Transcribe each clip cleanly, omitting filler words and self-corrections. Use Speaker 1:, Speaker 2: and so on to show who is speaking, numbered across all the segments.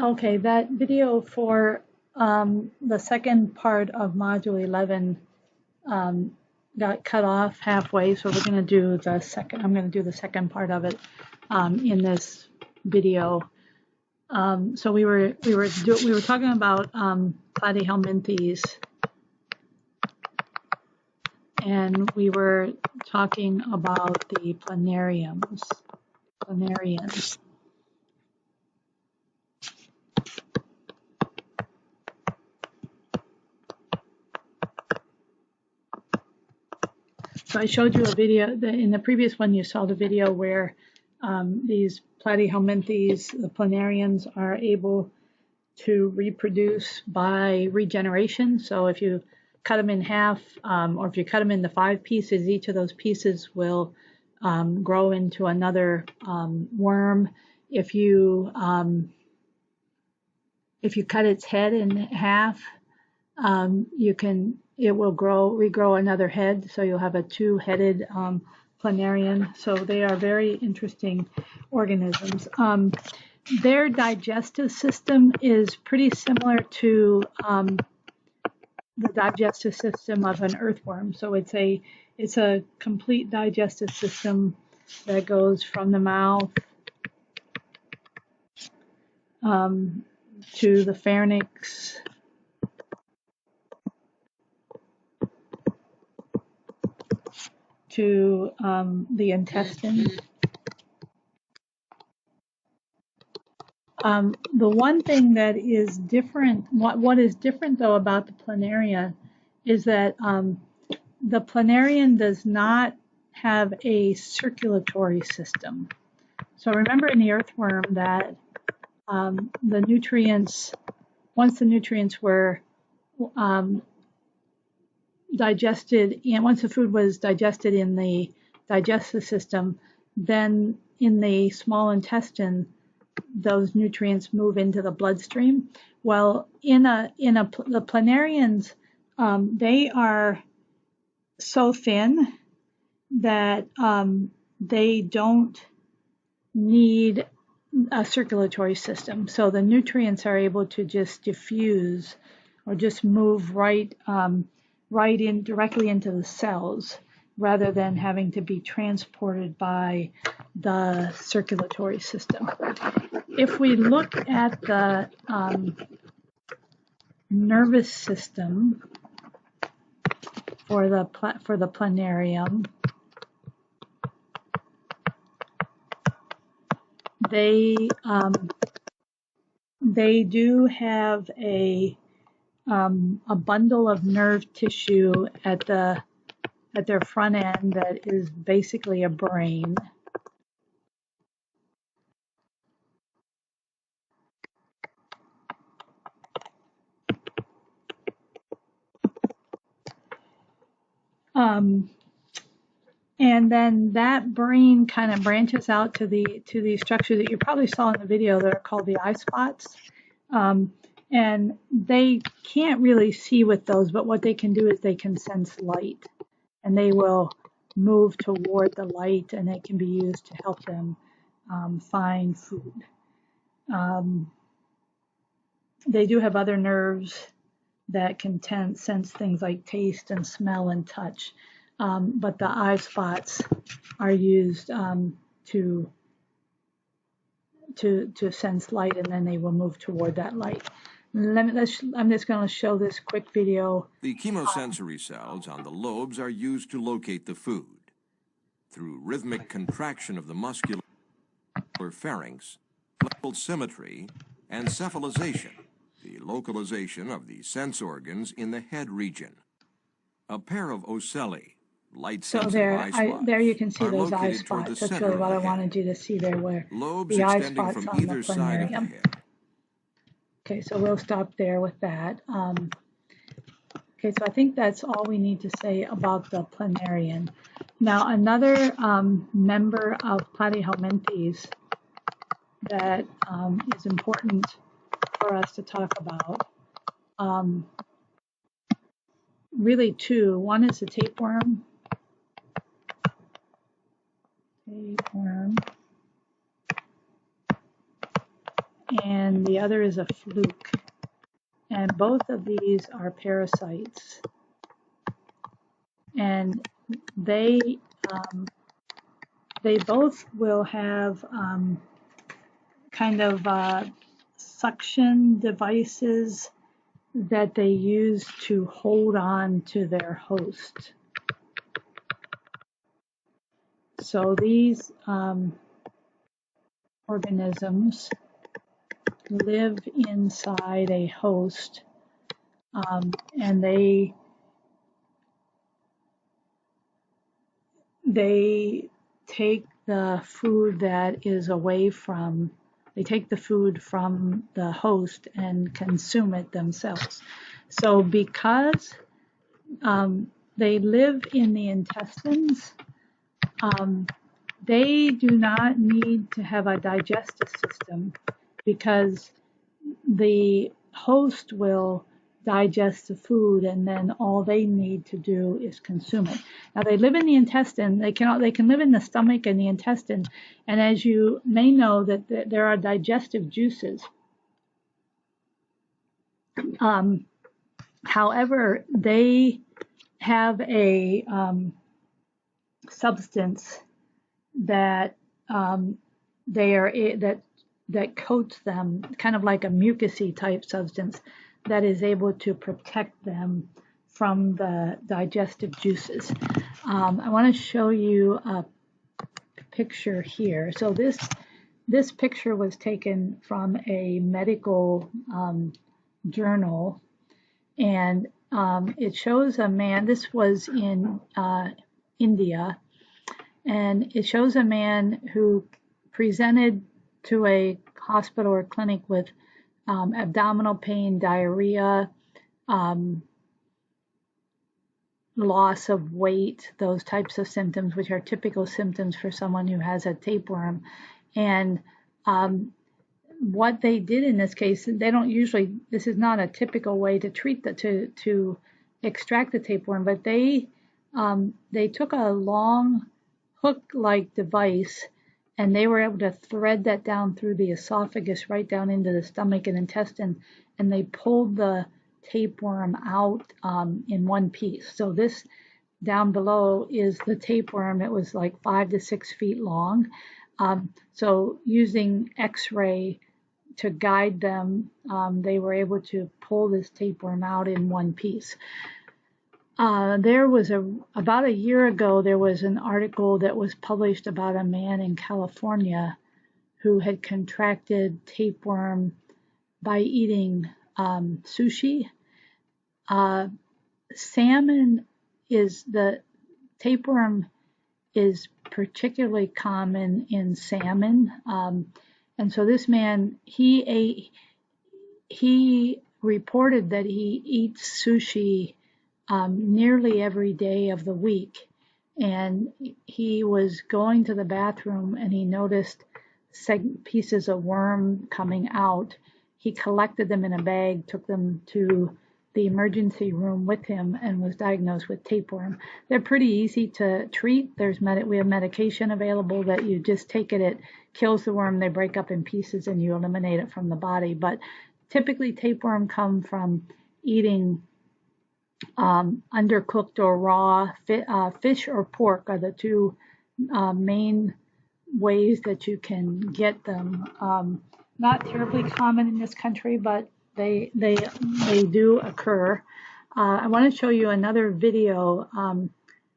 Speaker 1: Okay, that video for the second part of Module 11 got cut off halfway, so we're going to do the second. I'm going to do the second part of it in this video. So we were talking about platyhelminthes, and we were talking about the planarians. So I showed you a video, in the previous one you saw the video where these platyhelminthes, the planarians, are able to reproduce by regeneration. So if you cut them in half, or if you cut them into 5 pieces, each of those pieces will grow into another worm. If you cut its head in half, it will regrow another head, so you'll have a 2-headed planarian. So they are very interesting organisms. Their digestive system is pretty similar to the digestive system of an earthworm. So it's a complete digestive system that goes from the mouth to the pharynx, to the intestine. The one thing that is different, what is different though about the planaria is that the planarian does not have a circulatory system. So remember in the earthworm that the nutrients, once the nutrients were digested, and once the food was digested in the digestive system, then in the small intestine, those nutrients move into the bloodstream. Well, the planarians, they are so thin that they don't need a circulatory system. So the nutrients are able to just diffuse or just move right in directly into the cells, rather than having to be transported by the circulatory system. If we look at the nervous system for the planarium, they do have a bundle of nerve tissue at their front end that is basically a brain. And then that brain kind of branches out to the structure that you probably saw in the video that are called the eye spots. And they can't really see with those, but what they can do is they can sense light, and they will move toward the light, and it can be used to help them find food. They do have other nerves that can sense things like taste and smell and touch. But the eye spots are used to sense light, and then they will move toward that light. I'm just going to show this quick video.
Speaker 2: The chemosensory cells on the lobes are used to locate the food. Through rhythmic contraction of the muscular pharynx, flexible symmetry, and cephalization, the localization of the sense organs in the head region. A pair of ocelli, light-sensitive eye spots,
Speaker 1: there you can see
Speaker 2: are
Speaker 1: those eye
Speaker 2: located toward the
Speaker 1: spots. That's
Speaker 2: center
Speaker 1: really
Speaker 2: of
Speaker 1: what
Speaker 2: the
Speaker 1: I
Speaker 2: head.
Speaker 1: wanted you to see there, where
Speaker 2: Lobes
Speaker 1: the eye
Speaker 2: extending
Speaker 1: spots
Speaker 2: from
Speaker 1: on the
Speaker 2: either side of the
Speaker 1: planarium.
Speaker 2: head.
Speaker 1: Okay, so we'll stop there with that. Okay, so I think that's all we need to say about the planarian. Now, another member of Platyhelminthes that is important for us to talk about, really two. One is the tapeworm. and the other is a fluke. And both of these are parasites. And they both will have kind of suction devices that they use to hold on to their host. So these organisms live inside a host, and they take the food that is away from, they take the food from the host and consume it themselves. So because they live in the intestines, they do not need to have a digestive system because the host will digest the food, and then all they need to do is consume it. Now they live in the intestine. They can live in the stomach and the intestine, and as you may know, that there are digestive juices. However, they have a substance that that coats them, kind of like a mucousy type substance that is able to protect them from the digestive juices. I want to show you a picture here. So this picture was taken from a medical journal, and it shows a man. This was in India, and it shows a man who presented to a hospital or clinic with abdominal pain, diarrhea, loss of weight, those types of symptoms, which are typical symptoms for someone who has a tapeworm. And what they did in this case, they don't usually, this is not a typical way to treat to extract the tapeworm, but they took a long hook-like device, and they were able to thread that down through the esophagus right down into the stomach and intestine, and they pulled the tapeworm out in one piece. So this down below is the tapeworm. It was like 5 to 6 feet long. So using X-ray to guide them, they were able to pull this tapeworm out in one piece. There was about a year ago, there was an article that was published about a man in California who had contracted tapeworm by eating sushi. Salmon the tapeworm is particularly common in salmon. And so this man, he reported that he eats sushi nearly every day of the week, and he was going to the bathroom and he noticed pieces of worm coming out. He collected them in a bag, took them to the emergency room with him, and was diagnosed with tapeworm. They're pretty easy to treat. We have medication available that you just take it, it kills the worm, they break up in pieces, and you eliminate it from the body. But typically tapeworm come from eating undercooked or raw fish or pork are the two main ways that you can get them. Not terribly common in this country, but they do occur. I want to show you another video.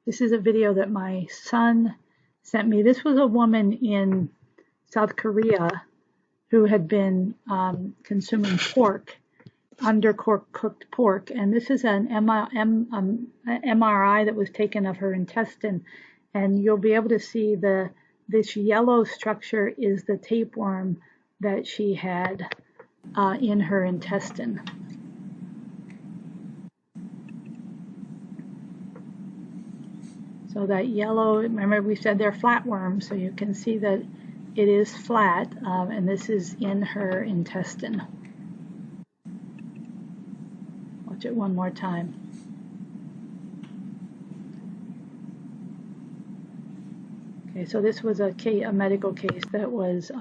Speaker 1: This is a video that my son sent me. This was a woman in South Korea who had been consuming pork, undercooked pork, and this is an MRI that was taken of her intestine, and you'll be able to see this yellow structure is the tapeworm that she had in her intestine. So that yellow, remember we said they're flatworms, so you can see that it is flat, and this is in her intestine. Watch it one more time. Okay, so this was a medical case that was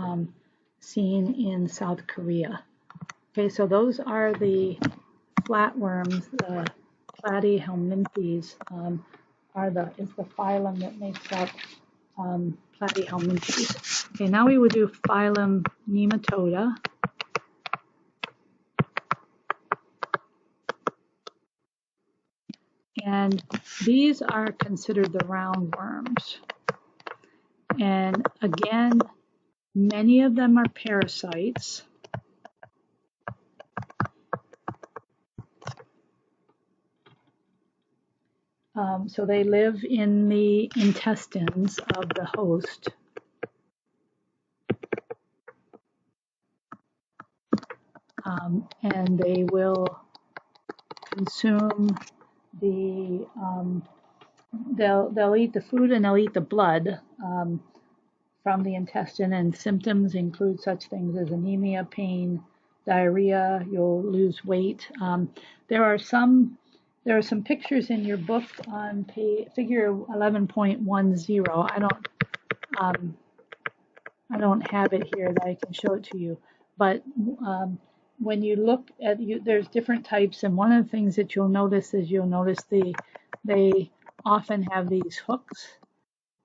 Speaker 1: seen in South Korea. Okay, so those are the flatworms. The Platyhelminthes is the phylum that makes up Platyhelminthes. Okay, now we would do phylum Nematoda. And these are considered the roundworms. And again, many of them are parasites. So they live in the intestines of the host. And they will consume the, they'll eat the food and they'll eat the blood from the intestine, and symptoms include such things as anemia, pain, diarrhea. You'll lose weight. There are some pictures in your book on figure 11.10. I don't have it here that I can show it to you, but when you look at there's different types, and one of the things that you'll notice is they often have these hooks,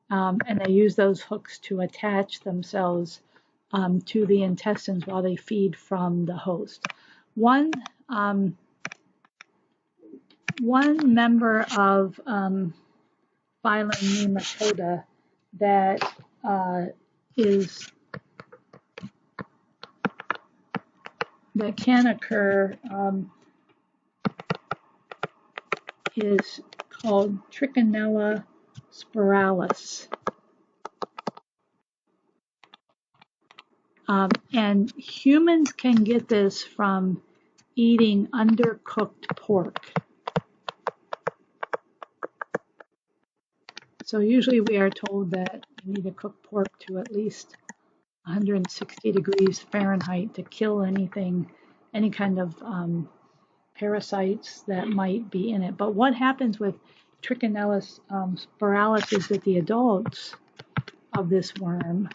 Speaker 1: and they use those hooks to attach themselves to the intestines while they feed from the host. One member of phylum Nematoda that that can occur is called Trichinella spiralis. And humans can get this from eating undercooked pork. So usually we are told that you need to cook pork to at least 160 degrees Fahrenheit to kill any kind of parasites that might be in it. But what happens with Trichinella spiralis is that the adults of this worm,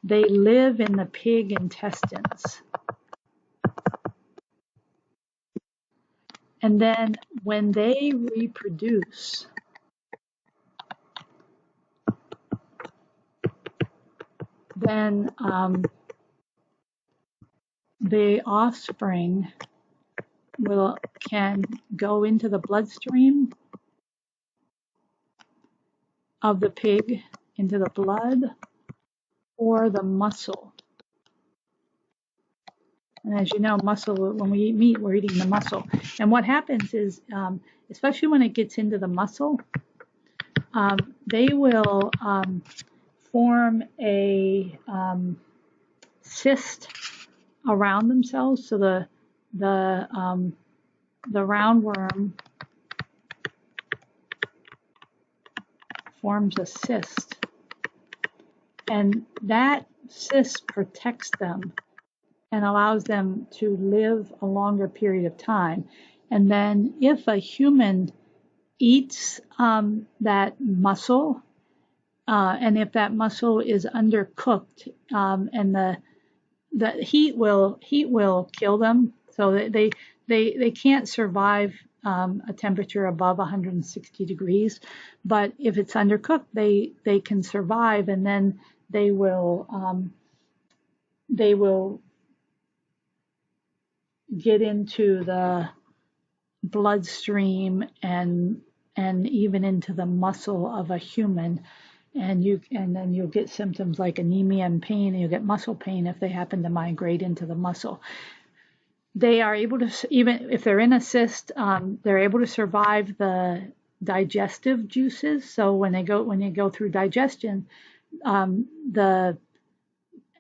Speaker 1: they live in the pig intestines. And then when they reproduce, then the offspring can go into the bloodstream of the pig, into the blood or the muscle. And as you know, muscle, when we eat meat, we're eating the muscle. And what happens is, especially when it gets into the muscle, they will form a cyst around themselves. So the roundworm forms a cyst, and that cyst protects them and allows them to live a longer period of time. And then if a human eats that muscle, and if that muscle is undercooked, and the heat will kill them, so they can't survive a temperature above 160 degrees. But if it's undercooked, they can survive, and then they will get into the bloodstream and even into the muscle of a human, and then you'll get symptoms like anemia and pain, and you'll get muscle pain if they happen to migrate into the muscle. They are able to, even if they're in a cyst, they're able to survive the digestive juices. So when they go through digestion, the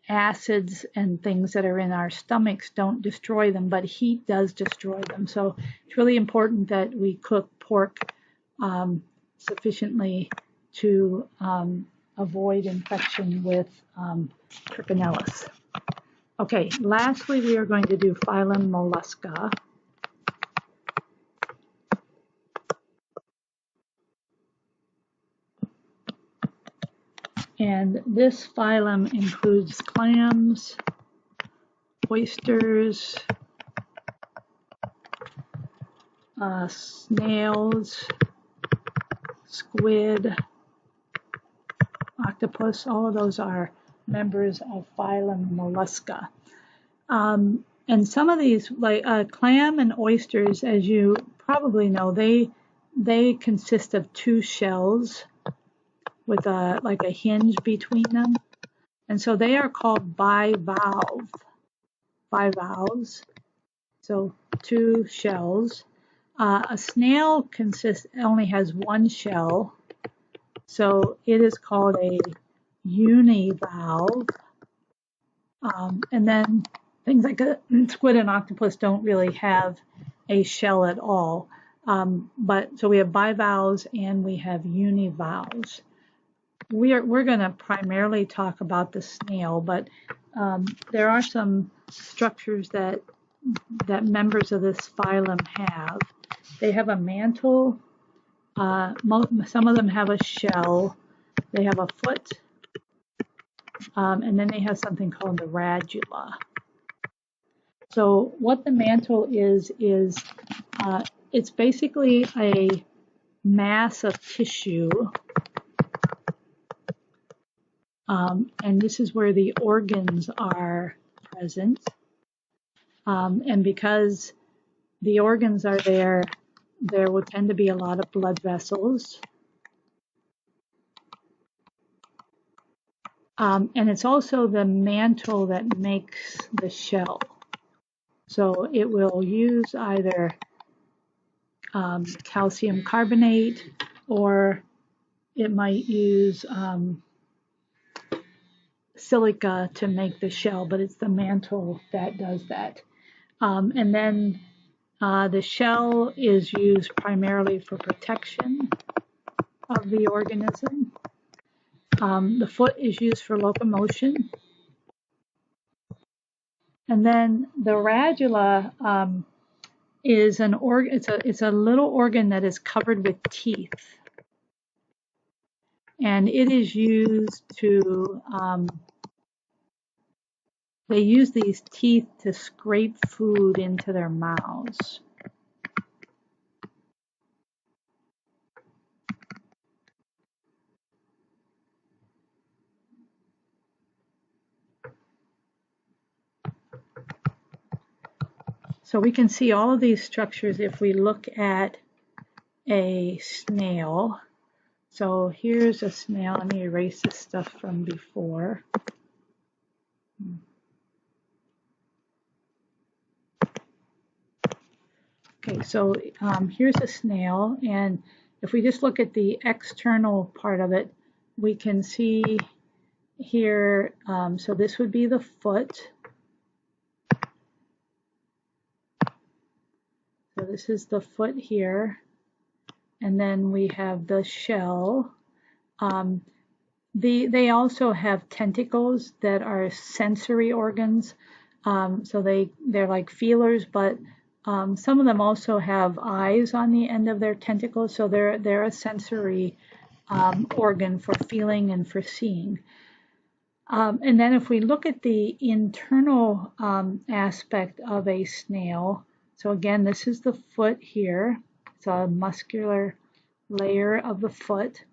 Speaker 1: acids and things that are in our stomachs don't destroy them, but heat does destroy them. So it's really important that we cook pork sufficiently to avoid infection with Trichinella. Okay, lastly, we are going to do phylum Mollusca. And this phylum includes clams, oysters, snails, squid, octopus. All of those are members of phylum Mollusca. And some of these, like clam and oysters, as you probably know, they consist of two shells with like a hinge between them. And so they are called bivalves. So two shells. A snail only has one shell, so it is called a univalve. And then things like squid and octopus don't really have a shell at all. But so we have bivalves and we have univalves. We're going to primarily talk about the snail, but there are some structures that members of this phylum have. They have a mantle. Some of them have a shell. They have a foot, and then they have something called the radula. So what the mantle is it's basically a mass of tissue. And this is where the organs are present. And because the organs are there will tend to be a lot of blood vessels. And it's also the mantle that makes the shell. So it will use either calcium carbonate, or it might use silica to make the shell, but it's the mantle that does that. And then the shell is used primarily for protection of the organism. The foot is used for locomotion. And then the radula is an organ. It's a little organ that is covered with teeth, and it is used to. They use these teeth to scrape food into their mouths. So we can see all of these structures if we look at a snail. So here's a snail. Let me erase this stuff from before. Okay, so here's a snail, and if we just look at the external part of it, we can see here, so this would be the foot. So this is the foot here, and then we have the shell. They also have tentacles that are sensory organs, so they're like feelers, but some of them also have eyes on the end of their tentacles, so they're a sensory organ for feeling and for seeing. And then if we look at the internal aspect of a snail, so again, this is the foot here. It's a muscular layer of the foot.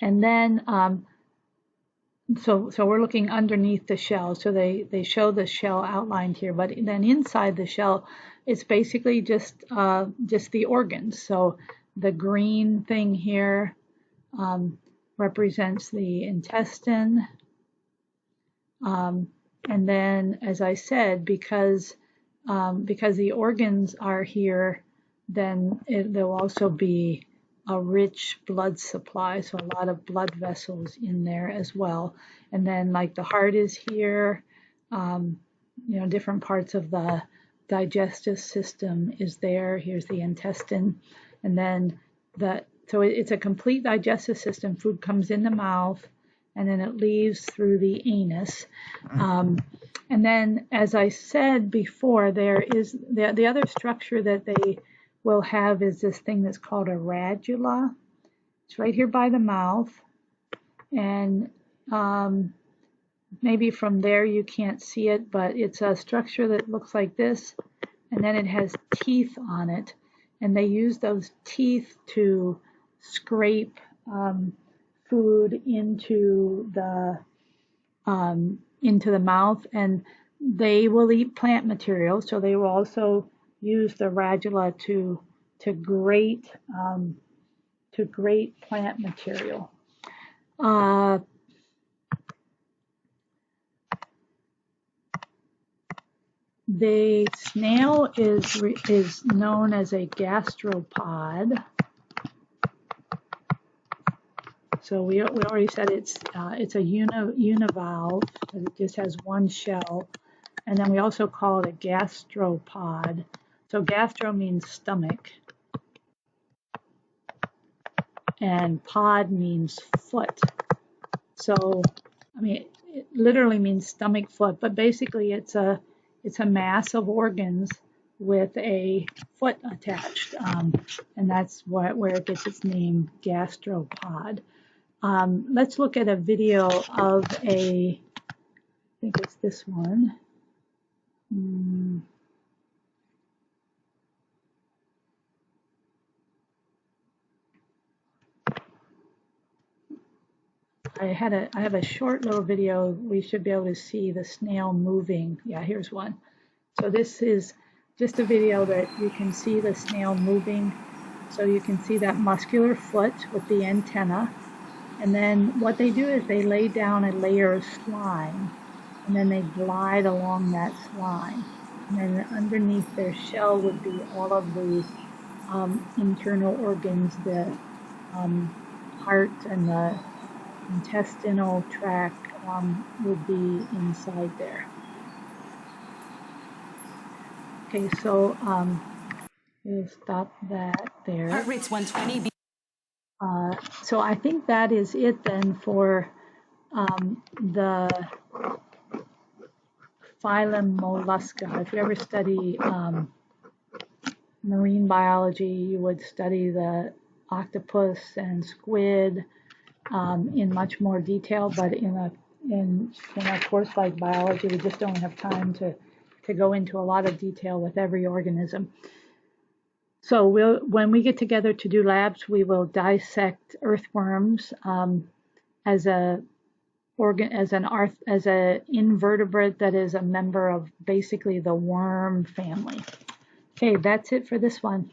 Speaker 1: And then, so we're looking underneath the shell. So they show the shell outlined here, but then inside the shell, it's basically just the organs. So the green thing here represents the intestine. And then, as I said, because the organs are here, then there'll also be a rich blood supply, so a lot of blood vessels in there as well. And then, like, the heart is here, different parts of the digestive system is there. Here's the intestine, and then so it's a complete digestive system. Food comes in the mouth, and then it leaves through the anus. And then, as I said before, there is the other structure that they will have is this thing that's called a radula. It's right here by the mouth, and maybe from there you can't see it, but it's a structure that looks like this, and then it has teeth on it, and they use those teeth to scrape food into the mouth, and they will eat plant material, so they will also use the radula to grate plant material. The snail is known as a gastropod. So we already said it's a univalve. It just has one shell, and then we also call it a gastropod. So gastro means stomach, and pod means foot. So I mean, it literally means stomach, foot, but basically it's a mass of organs with a foot attached, and that's where it gets its name, gastropod. Let's look at a video of I think it's this one. I have a short little video. We should be able to see the snail moving. Yeah, here's one. So this is just a video that you can see the snail moving. So you can see that muscular foot with the antenna. And then what they do is they lay down a layer of slime, and then they glide along that slime. And then underneath their shell would be all of the internal organs, the heart and the intestinal tract would be inside there. Okay, so we'll stop that there.
Speaker 3: Heart rate's 120.
Speaker 1: So I think that is it then for the phylum Mollusca. If you ever study marine biology, you would study the octopus and squid in much more detail, but in a course like biology, we just don't have time to go into a lot of detail with every organism. So when we get together to do labs, we will dissect earthworms as an invertebrate that is a member of basically the worm family. Okay, that's it for this one.